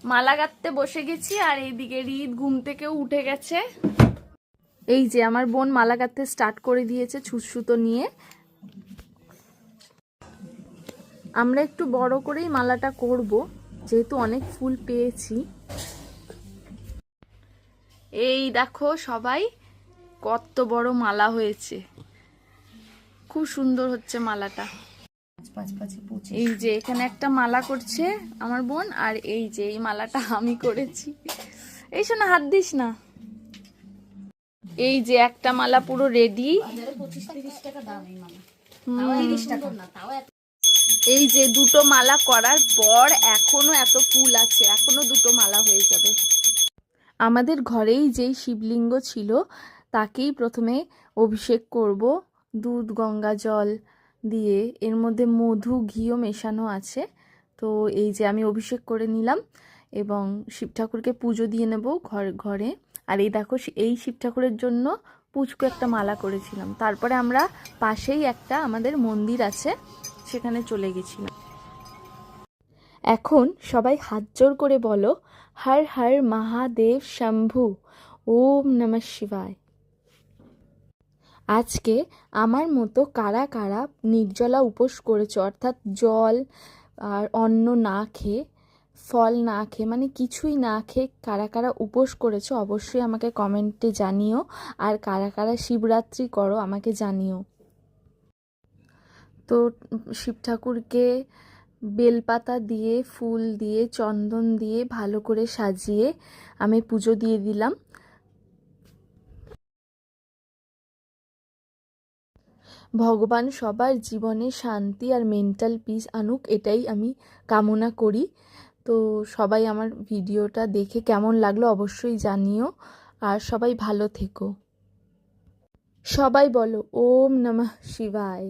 মালা গাঁথতে বসে গেছি, আর এইদিকে রিত ঘুম থেকেও উঠে গেছে। এই যে আমার বোন মালা গাঁথতে স্টার্ট করে দিয়েছে ছুঁচসুতো নিয়ে। আমরা একটু বড় করেই মালাটা করব, যেহেতু অনেক ফুল পেয়েছি। এই দেখো সবাই, কত বড় মালা হয়েছে, খুব সুন্দর হচ্ছে মালাটা। এই যে এখানে একটা মালা করছে আমার বোন, আর এই যে এই মালাটা আমি করেছি। এই শোনা, হাত দিস না। এই যে একটা মালা পুরো রেডি। এই যে দুটো মালা করার পর এখনো এত ফুল আছে, এখনো দুটো মালা হয়ে যাবে। আমাদের ঘরেই যেই শিবলিঙ্গ ছিল তাকেই প্রথমে অভিষেক করব দুধ গঙ্গা জল দিয়ে, এর মধ্যে মধু ঘিও মেশানো আছে। তো এই যে আমি অভিষেক করে নিলাম এবং শিব ঠাকুরকে পুজো দিয়ে নেব ঘরে। আর এই দেখো, এই শিব ঠাকুরের জন্য পুচকু একটা মালা করেছিলাম। তারপরে আমরা পাশেই একটা আমাদের মন্দির আছে, সেখানে চলে গেছিলাম। এখন সবাই হাত জোড় করে বলো, হর হর মহাদেব শম্ভু, ওম নমঃ শিবায়। আজকে আমার মতো কারা কারা নির্জলা উপোস করেছো, অর্থাৎ জল আর অন্ন না খেয়ে, ফল না খেয়ে, মানে কিছুই না খেয়ে কারা কারা উপোস করেছো অবশ্যই আমাকে কমেন্টে জানিও। আর কারা কারা শিবরাত্রি করো আমাকে জানিও। তো শিব ঠাকুরকে বেলপাতা দিয়ে, ফুল দিয়ে, চন্দন দিয়ে ভালো করে সাজিয়ে আমি পুজো দিয়ে দিলাম। ভগবান সবার জীবনে শান্তি আর মেন্টাল পিস আনুক, এটাই আমি কামনা করি। তো সবাই আমার ভিডিওটা দেখে কেমন লাগলো অবশ্যই জানিও, আর সবাই ভালো থেকো। সবাই বলো ওম নমঃ শিবায়।